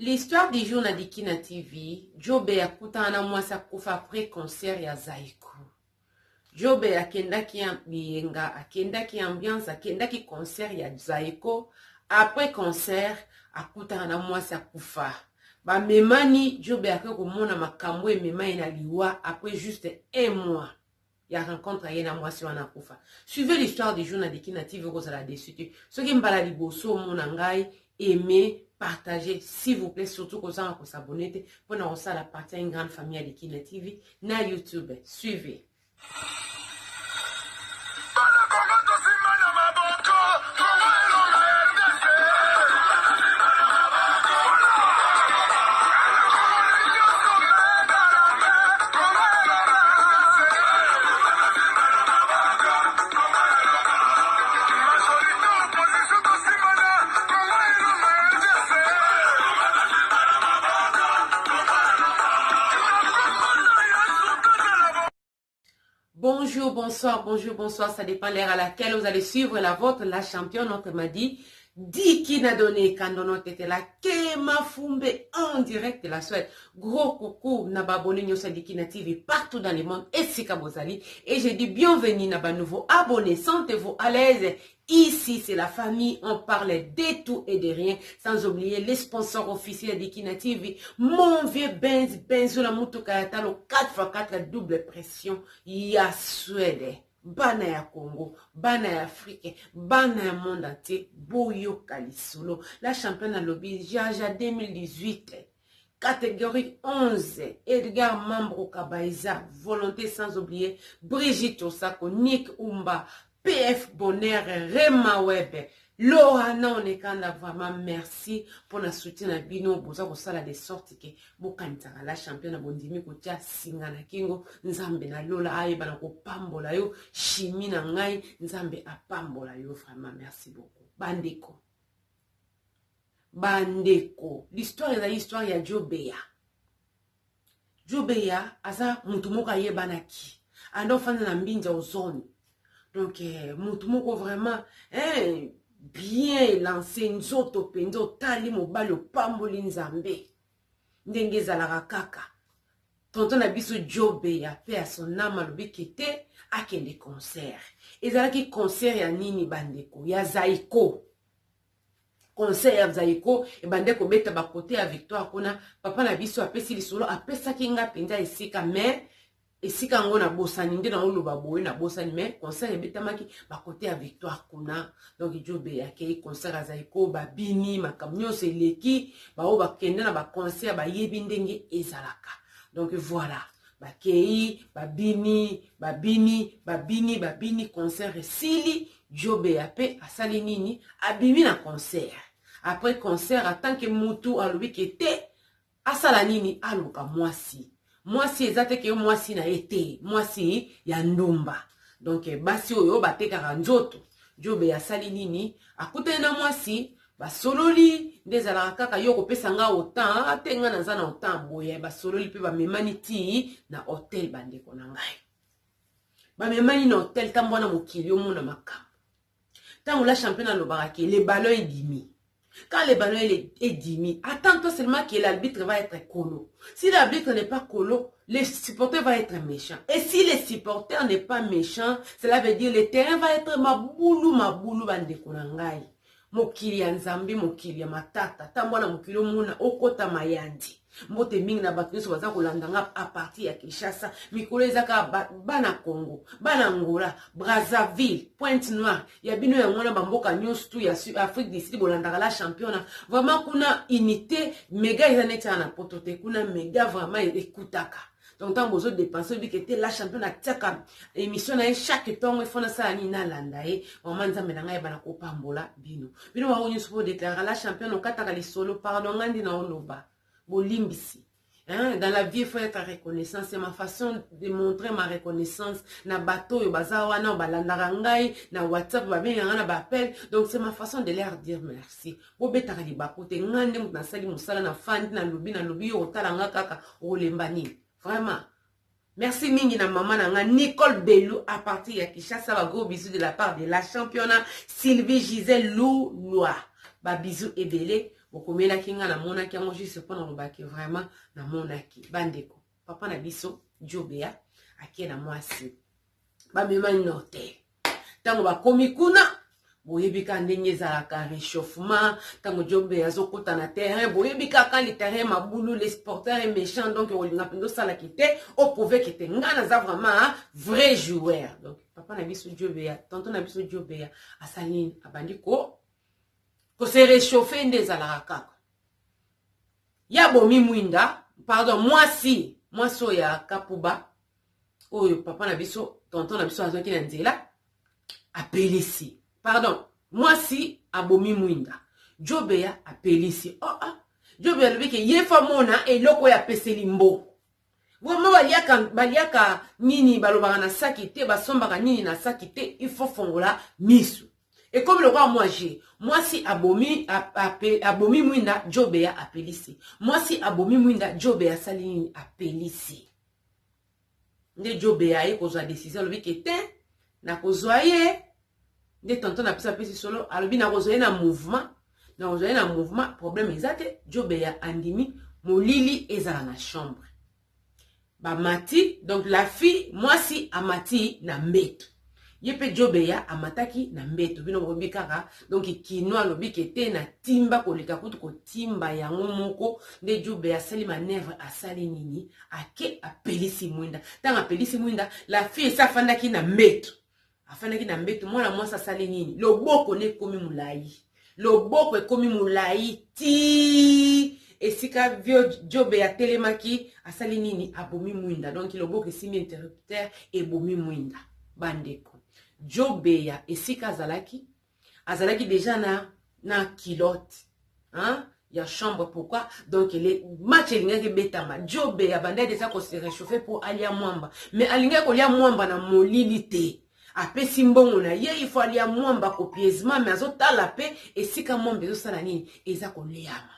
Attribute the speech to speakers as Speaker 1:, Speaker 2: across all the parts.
Speaker 1: L'histoire du jour na Dikina TV, Jobe akutana mwasa kufa après concert ya Zaiko. Jobe akendaki bienga, akendaki ambiance, akendaki concert ya Zaiko. Après concert, akutana mwasa kufa. Ba memani Jobe akeko mona makambo e memani na liwa après juste un mois. Ya rencontre à yena mwasi wana kufa. Suivez l'histoire du jour na Dikina TV vous allez dessus. Ce qui mbala liboso mona ngai aimez, partagez, s'il vous plaît, surtout que ça, on s'abonner pour nous ça la partie à une grande famille à Dikina TV, na YouTube. Suivez. Bonjour, bonsoir, ça dépend l'heure à laquelle vous allez suivre la vôtre, la championne, notre m'a dit, Dikina donné, quand on était là, Kema Fumbe, en direct de la Suède. Gros coucou, n'ababonné, nous sommes Dikina TV partout dans le monde, et Sika Bozali. Et je dis bienvenue, n'aba nouveau abonnés, sentez-vous à l'aise. Ici, c'est la famille, on parle de tout et de rien, sans oublier les sponsors officiels de Dikina TV. Mon vieux Benzo la Mutukayata, le 4x4 double pression, ya Suède. Bana ya Congo, bana ya Afrique, bana ya monde entier, Boyo Kalisolo, la championne à lobby, Jaja 2018. Catégorie 11, Edgar Mambro Kabaïza, volonté sans oublier, Brigitte Osako, Nick Umba, PF Bonheur, Rema Web, Laura Naonekanda, vraiment merci pour la soutien à Bino, Boza Kosala de sorte que Bokantara, la championne à Bondimi Kotia, Singana Kingo, Nzambe na Lola Aïba na Pambola yo, Chimi na Ngai, Nzambe a Pambola yo, vraiment merci beaucoup. Bandeko. Bandeko. L'histoire est l'histoire ya Jobeya. Jobeya, asa mutumoka yebanaki. Ando fana na mbinja ozone. Donc, mutumoko vraiment, bien lancé, nzoto pendo, tali mobali pamboli nzambe. Ndenge zalaka kaka. Tonton na biso Jobeya, pe a son âme alobi kete, akende concert. Ezalaki concert ya nini bandeko, ya Zaiko. Concert ya Zaiko, e bandeko beta ba côté ya victoire kuna, papa na biso apesi lisolo, apesa kinga penza esika, mais esika ngo na bosani nde na oloba boye na bosani mais concert ebetamaki ba côté ya victoire kuna. Donc Jobeya ke concert ya Zaiko ba bini makamnyo se leki ba o ba kende na ba concert ba yebi ndenge ezalaka. Donc voilà, ba kei ba bini concert sili Jobeya pe asali nini abimi na concert. Après concert en tant que mutu alobi kete asala nini aluka mwasi. Mwasi ezate ke mwasi na ete, mwasi ya ndumba. Donc basi oyo batekaka nzoto. Jobeya asali nini akutana na mwasi basololi ndezala kaka yoko pesa nga otan atenga na zana otan boye basololi pe ba memani ti na hotel bandeko na ngai. Ba memani na hotel tambona mokili omona makam. Tant la championne lobaka ke le ballon est dimi. Quand le ballon est dimi, attends-toi seulement que l'arbitre va être colo. Si l'arbitre n'est pas colo, les supporters vont être méchants. Et si les supporters n'est pas méchants, cela veut dire le terrain va être maboulou bandeko na ngai. Mokili ya nzambi, mokili ya matata, tambona mokili omuna okota mayandi. Mbote mingi na bato nyonso baza kolandanga a partir ya Kinshasa, mikolo ezaka bana Congo, bana Angola, Brazzaville, Pointe-Noire, ya bino ya mwana bamboka nyonso tu ya Afrique du Sud bolandaka la championnat. Vraiment kuna unité méga ezaneti na potote kuna méga vraiment ekutaka. Donc tant besoin de dépenser bi que la championne ataka émission na chaque temps il faut na ça ni na landa vraiment nzambe na ngai bana ko pambola bino wa onyo so déclarer la championne okataka les solo pardon ngandi na oloba bolimbisi. Dans la vie, il faut être reconnaissant. C'est ma façon de montrer ma reconnaissance. Na bateau, bazawa, na balandarangai, na WhatsApp, na bapel. Donc, c'est ma façon de leur dire merci. Obeta kali bakote, ngande mouta sali musala na fandi na lubi, otalanga kaka, olembani. Vraiment. Merci mingi na maman na Nicole Belou à partir ya Kinshasa. Ba gros bisous de la part de la championne Sylvie Gisèle Loulois. Ba bisous ebele. bokomela kinga na monaki yango juste pour na lobaki vraiment na monaki bandeko papa na biso Jobea akie na mwasi ba mema note tango ba komi kuna boyebika ndenge ezalaka réchauffement tango Jobea azokota na terrain boyebika quand le terrain mabulu les sporteurs est méchant donc olinga pendo sala kite o pouvait kite ngana za vraiment vrai joueur donc papa na biso Jobea tonton na biso Jobea asali abandi ko se réchauffer ndezalaka kaka ya bomi mwinda pardon mwasi ya kapuba oyo papa na biso tonton na biso azwaki na nzela apelisi pardon mwasi abomi mwinda Jobea apelisi Jobea lobike yefa mona eloko ya peseli mbo vraiment baliaka nini balobaka na saki te basombaka nini na saki te il faut fongola misu. Et comme le roi moi si abomi mwinda Jobea apelisi. Moi si abomi mwinda Jobea salini apelisi. Nde Jobea ye kozwa décision lobi kete na kozwa ye nde tonton na pesa pesi solo alobi na kozwa ye na mouvement problème ezate Jobea andimi molili ezala na chambre. Ba mati donc la fille moi si amati na mbeto. Yepe Jobea amataki na mbeto bino bobi kaka donc kinwa lobi kete na timba koleka kutu ko timba yango moko nde Jobea sali manœuvre asali nini ake apelisi mwinda tanga apelisi mwinda la fille safandaki na mbeto afandaki na mbeto mwana mwasa sali nini loboko ne komi mulai loboko ekomi mulai ti esika vio Jobea telemaki asali nini abomi mwinda donc loboko esimi interrupteur ebomi mwinda bandeko Jobea esika azalaki déjà na kilote hein ya chambre pourquoi donc les match elingaki betama Jobea banda déjà ko se réchauffer pour alia mwamba mais alinga ko lia mwamba na molili te apesi mbongo na ye il faut alia mwamba ko pièsement mais azotala pe esika mwamba ezosala nini eza ko liama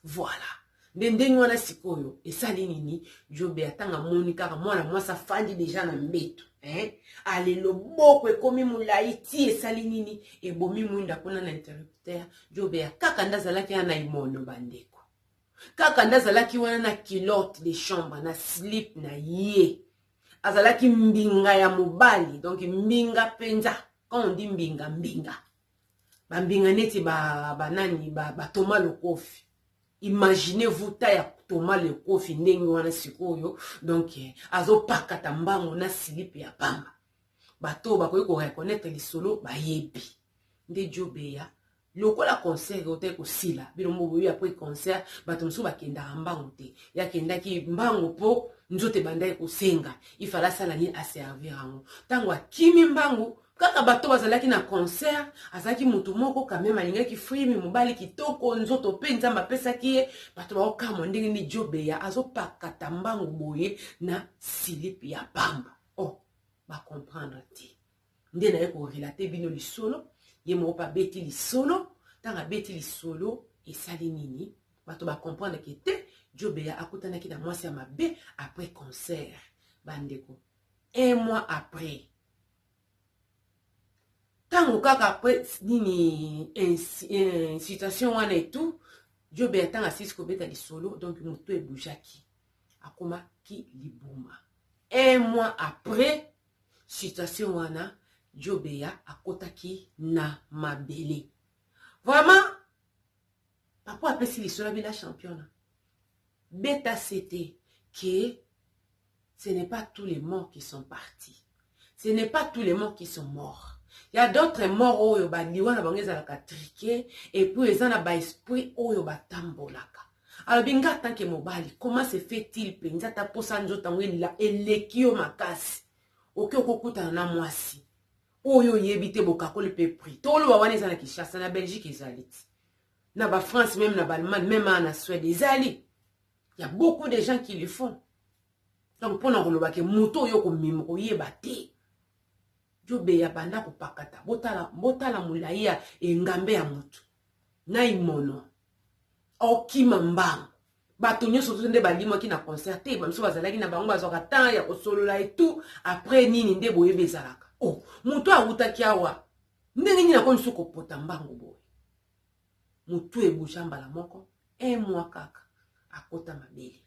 Speaker 1: voilà ndenge wana sikoyo esali nini Jobea tanga moni kaka mwana mwasa fandi déjà na mbeto ale loboko ekomi mulai ti esali nini ebomi mwinda kuna na interrupteur Jobea kaka ndazalaki na imono bandeko kaka ndazalaki wana na kilote de chambre na slip na ye azalaki mbinga ya mobali donc mbinga penza quand on dit mbinga bambinga neti banani ba Thomas Lokofi. Imaginez-vous taya Thomas Lokofi ndenge wana sikoyo donc azo pakata mbango na slip ya pamba bato bakoyi ko reconnaître lisolo bayebi nde Jobea lokola concert ote ko sila bilombo boyi après concert bato mso bakenda mbango te yakendaki mbango po nzote bandai ko senga ifala sala ni a servir ango tango akimi mbango kaka bato bazalaki na concert azaki mutu moko quand même alingaki frimi mobali kitoko nzoto pe nzamba pesaki ye bato bakokama ndenge ni Jobea azopakata mbango boye na slip ya pamba ba comprendre ti nde na ko relater bino lisolo ye mo pa beti lisolo tanga beti lisolo esali nini bato ba comprendre que te Jobea akutanaki na mwasi ya mabe après concert bandeko 1 mois après tango kaka après nini situation wana et tout Jobea tanga sisko beta lisolo donc muto e boujaki akoma ki libuma 1 mois après situation wana Jobea akotaki na mabele vraiment papa apesi lisolo bila champion beta c'était que ce n'est pas tous les morts qui sont partis ce n'est pas tous les morts qui sont morts. Il y a d'autres morts oyo ba liwa na bango ezalaka triqué et puis ils ont ba esprit oyo ba tambolaka. Alors binga tant que mobali comment se fait-il penza ta posa nzota ngela elekio makasi oke okokuta na mwasi oyo yebite bokakole pe prix tolo wa wana ezana Kinshasa na Belgique ezaliti na ba France même na ba Allemagne même en Suède ezali. Il y a beaucoup de gens qui le font. Donc pour nous que moto yo ko mimo yeba te Jobea banda ko pakata botala mulaya e ngambe ya mutu na imono okima mbango bato nyoso nde balimo ki na concert te ba mso bazalaki na bango bazoka temps ya kosolola et tout après nini nde boye bezalaka mutu awutaki awa ndenge nini na konso ko pota mbango boye mutu ebouja mbala moko 1 mois kaka akota mabele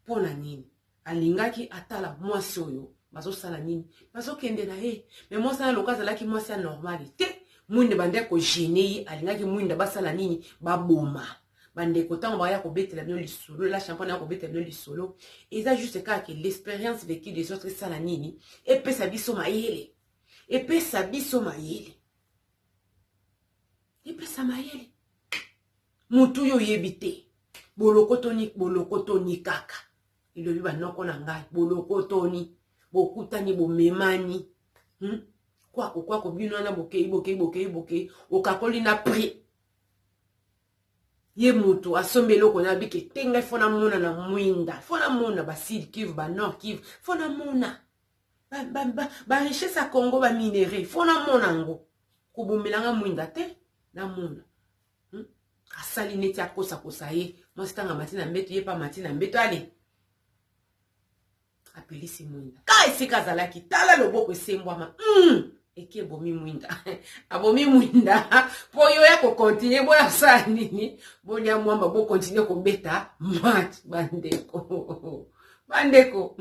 Speaker 1: pona nini alingaki atala mwasi oyo bazosala nini bazokende na ye mais mwasi na loka azalaki mwasi ya normal te mwinde bandeko gene ye alingaki mwinde basala nini baboma bandeko ntango baya kobetela bino lisolo la champagne ya kobetela bino lisolo eza juste kaka l'expérience vécue des autres esala nini epesa biso mayele epesa biso mayele epesa mayele mutu yo yebi te bolokotoni kaka ilobi banoko na ngai bolokotoni bokutani bomemani kwako bino wana bokei okakoli na pri ye mutu asombe eloko na bike tenga fona mona na mwinda fona mona basili kivu banord kivu fona mona ba richesse ya Congo ba minere fona mona ngo kubumelanga mwinda te na mona asali neti akosa ye mwasi tanga matina mbeto ye pa matina mbeto ale apelisi mwinda ka esika azalaki tala loboko esembwama eki ebomi mwinda abomi mwinda po yo ya kokontinue boya sala nini bolia mwamba bokontinue kobeta match bandeko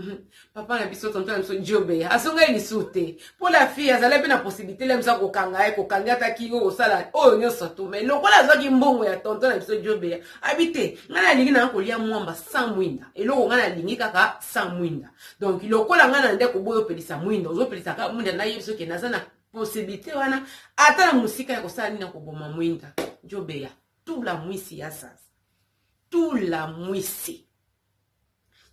Speaker 1: papa na biso tonton na biso Jobe asonga lisu te po la fille azala pe na possibilité le msa kokanga ye kokanga ataki yo osala oyo nyonso to mais lokola azwaki mbongo ya tonton na biso Jobe habite ngana alingi na kolia mwamba sans mwinda eloko ngana alingi kaka sans mwinda donc lokola ngana ndeko boyo pelisa mwinda ozopelisa ka mwinda na yebiso ke naza na possibilité wana ata na musika ya kosala nini na koboma mwinda Jobe tout la mwisi ya sasa tout la mwisi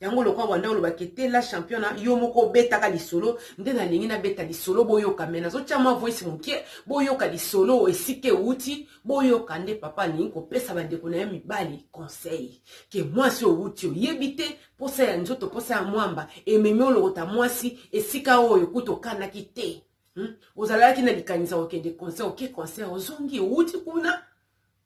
Speaker 1: yango lokwa wanda oloba kete la championnat yo moko betaka lisolo nde na lingi na beta lisolo boyoka mena zo chama voice mokie boyoka lisolo esike uti boyoka nde papa lingi ko pesa bandeko na mibali conseil ke mwasi outi oyebite posa ya nzoto posa ya mwamba ememi olokota mwasi esika oyo kuto kana kite ozalaki na likanisa okende conseil oke conseil ozongi uti kuna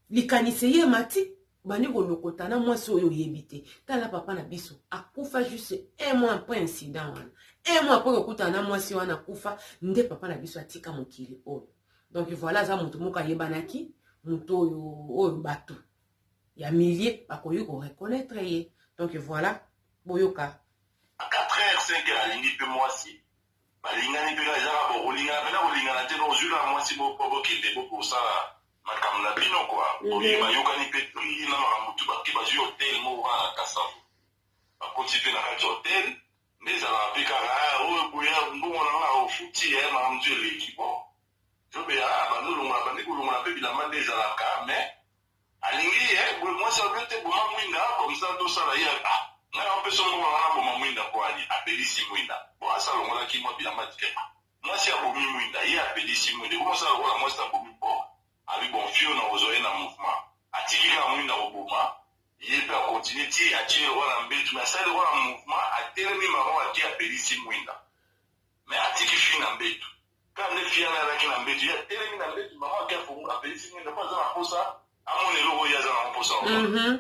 Speaker 1: likanise ye mati bani kolokota na mwasi oyo yebite tala papa na biso akufa juste 1 mois après incident wana 1 mois après okuta na mwasi wana kufa nde papa na biso atika mokili oyo donc voilà za mutu moka yebanaki mutu oyo bato ya millier bakoyi ko reconnaître ye donc voilà boyoka
Speaker 2: 4h 5h alingi pe mwasi balingani pe ezaka bokolingana pena kolingana te nozula mwasi bokende bokosala makambo na bino kwa oyeba yokani pe pri na makambo tu baki bazwi hotel mo wana kasafu bakoti pe na kati hotel nde ezalaka pe kaka oyo boya mbongo na nga ofuti ye makambo tu eleki bo Jobe bandolongola bandi kolongola pe bilamba nde ezalaka mais alingi ye mwasi abe te boma mwinda komisa tosala ye ngai apesa mbongo na nga boma mwinda po ali apelisi mwinda bo asalongolaki mwa bilamba tike mwasi abomi mwinda ye apelisi mwinda komosala lokola mwasi abomi bo abi bon fio na ozoye na mouvement atikika na mwinda koboma ye pe akontinue ti atile wana mbetu me asali wana mouvement atelemi mama ati apelisi mwinda me atiki fi na mbetu ka nde fi ana alaki na mbetu ye atelemi na mbetu mama ati apelisi mwinda po aza na posa amona eloko oyo aza na posa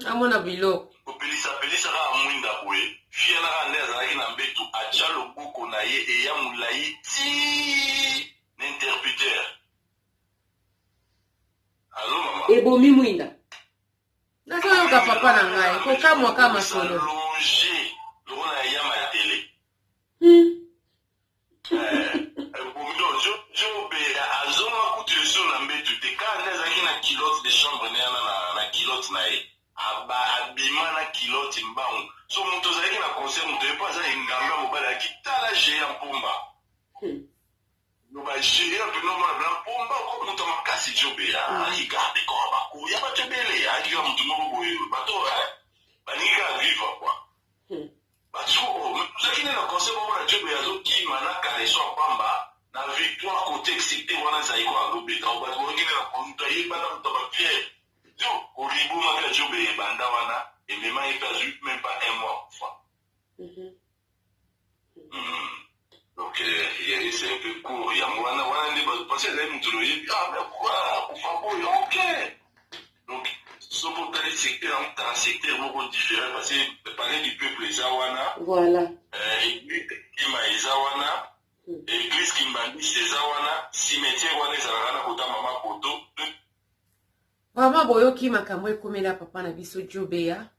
Speaker 1: amona biloko
Speaker 2: kopelisa kaka mwinda boye fi ana kaka nde azalaki na mbetu atya loboko na ye eya molai ti na interputeur. Allô, maman?
Speaker 1: Ebomi mwinda. Nazoyoka papa na ngai, kokamwa kama solo.
Speaker 2: Longer, lona yama ya télé. Jobe azonga kutu leso na mbetu te ka nezaki na kilote de chambre na kilote na ye. Abima na kilote mbangu. So muto zaki na concert muto yepa za inganga mobala ya kitala géant mpomba. Ba géant pe no mona blanc pomba ko muto makasi Jobe regarde ko ba ko ya ba tebele ya diga muto moko boye bato baninga vivre quoi. Bato zakine na concert mona Jobe yazo ki manaka leso pamba na victoire côté excité wana zaiko alobeta o bato ngine na konta ye bana muto ba fier. Yo oribo ma Jobe banda wana et même même pas 1 mois fois. Donc, c'est un peu court. Il y a moi, parce que là, nous te le mais pourquoi ok. Donc, ce que secteur dans un secteur beaucoup différent, parce que parler du peuple Zawana,
Speaker 1: voilà.
Speaker 2: Église Zawana, Église Kimbandi Zawana, cimetière Wana Zawana, Kota Mama Koto,
Speaker 1: Vraiment boyoki makambo ekomela papa na biso Jobea.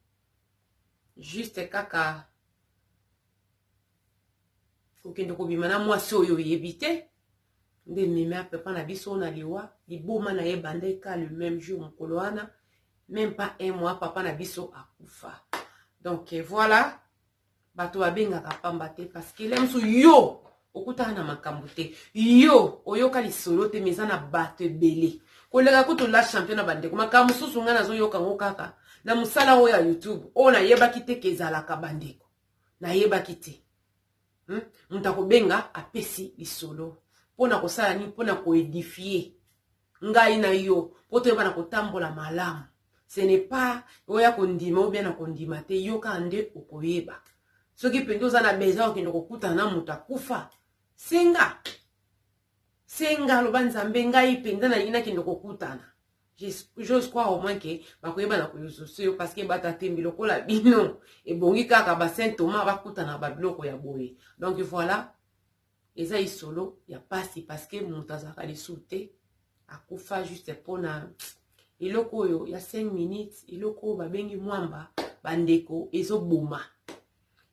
Speaker 1: Juste kaka okende kobima na mwasi oyo yebite. Nde meme papa na biso na liwa liboma na ye bande ka le même jour mokolo wana. Même pas un mois papa na biso akufa. Donc voilà. Bato babengaka pamba te parce que lemso yo okutana na makambo te. Yo oyoka lisolo te meza na bato ebele. Kolega kutu la champion na bande ko makambo susu nga nazo yoka ngo kaka na musala oyo ya YouTube o na yebaki te kezalaka bandeko. Na yebaki te. Mutako benga apesi lisolo. Pona kosala ni pona ko édifier. Ngai na yo poto yeba na kotambola malamu. Ce n'est pas oya kondima ou bien na kondima te yoka ande okoyeba. Soki pendo za na beza okende kokuta na mutakufa. Senga lobanzambe ngai penda na yina kende kokutana. J'ose croire au moins que bakoyeba na koyoso parce que batatembi lokola bino et bongi kaka ba Saint Thomas bakutana ba biloko ya boye. Donc voilà, eza isolo ya pasi parce que mutazaka lisute akufa juste pona iloko yo ya 5 minutes iloko babengi mwamba bandeko ezo boma.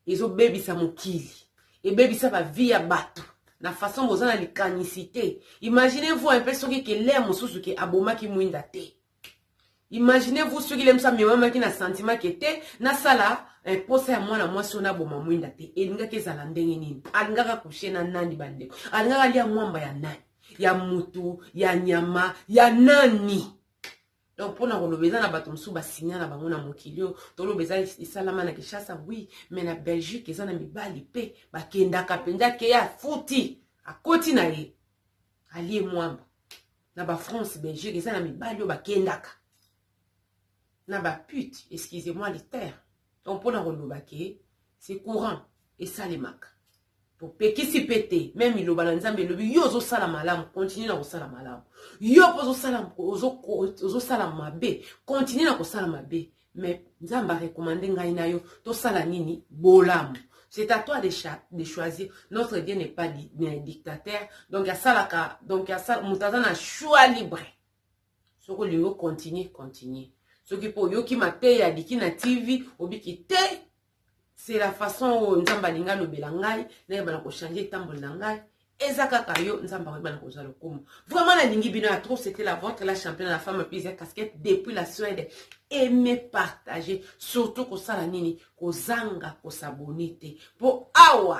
Speaker 1: Ezo bebisa mokili et bebisa ba vie ya bato. Na façon boza na likanicité. Imaginez-vous un peu ce qui est l'air mosusu qui aboma ki mwinda te. Imaginez-vous ce qui l'aime ça mema ki na sentiment qui était na sala un posa ya mwana mwasi ona boma mwinda te. Elinga ke zala ndenge nini. Alinga ka coucher na nani bandeko. Alinga lia mwamba ya nani. Ya mutu, ya nyama, ya nani. Donc pour na kolobeza na bato msu ba signa na bango na mokilio tolobeza isalama na Kinshasa oui mais na Belgique eza na mibali pe bakendaka penda ke ya futi akoti na ye alie mwamba na ba France Belgique eza na mibali yo bakendaka na ba pute excusez-moi les terres. Donc pour na koloba ke c'est courant et salemaka pour pekisi pété même iloba na nzambe lobi yo zo sala malamu continue na ko sala malamu yo pozo sala ozo sala mabe continue na ko sala mabe mais nzamba recommande ngai na yo to sala nini bolamu. C'est à toi de choisir. Notre Dieu n'est pas un dictateur. Donc ya salaka donc ya sala mutaza na choix libre. Soko lingo continue. Soki po yo ki mate ya diki na TV obiki te. C'est la façon où nzamba linga lo belangai na yeba na ko changer tambo langai ezaka kayo nzamba yeba na ko zalo komo. Vraiment la lingi bino ya trop c'était la vôtre la championne la femme plus casquette depuis la Suède. Aimez partager surtout ko sala nini ko zanga ko sabonite po awa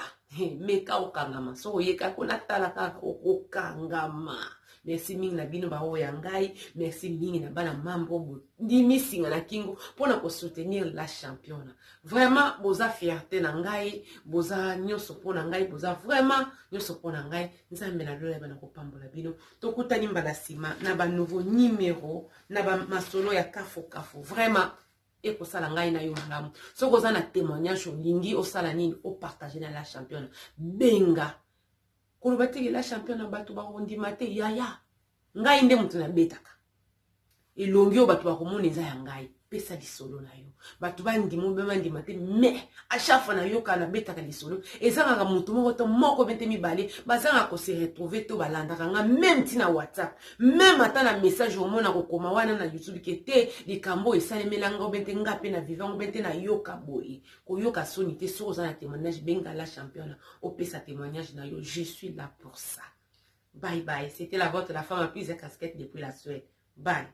Speaker 1: meka okangama so yeka ko natala ka okangama. Merci mingi na bino ba oya ngai, merci mingi na bana mambo ndimi singa na kingo pona ko soutenir la championne. Vraiment boza fierté na ngai, boza nyoso pona ngai, boza vraiment nyoso pona ngai. Nzambe na lola bana ko pambola bino. Tokutani mbala sima na ba nouveau numéro na ba masolo ya kafo. Vraiment et ko sala ngai na yo malamu. So koza na témoignage lingi o sala nini o partager na la championne. Benga kolobate la championne bato ba kondimate yaya ngai nde mutu na betaka elongi o bato ba komona eza ya ngai pesa lisolo na yo bato ba ndimo be mandimate mais a chaque fois na yo kana betaka lisolo ezanga ka mutu moko bente mibale bazanga ko se retrouver to balanda kanga même tina WhatsApp même ata na message au mona ko koma wana na YouTube kete likambo esalemelanga bente ngape na vivant bente na yoka boye ko yoka soni te so za na témoignage benga la championne o pesa témoignage na yo je suis là pour ça. Bye bye, c'était la vôtre la femme à plus de casquette depuis la Suède. Bye.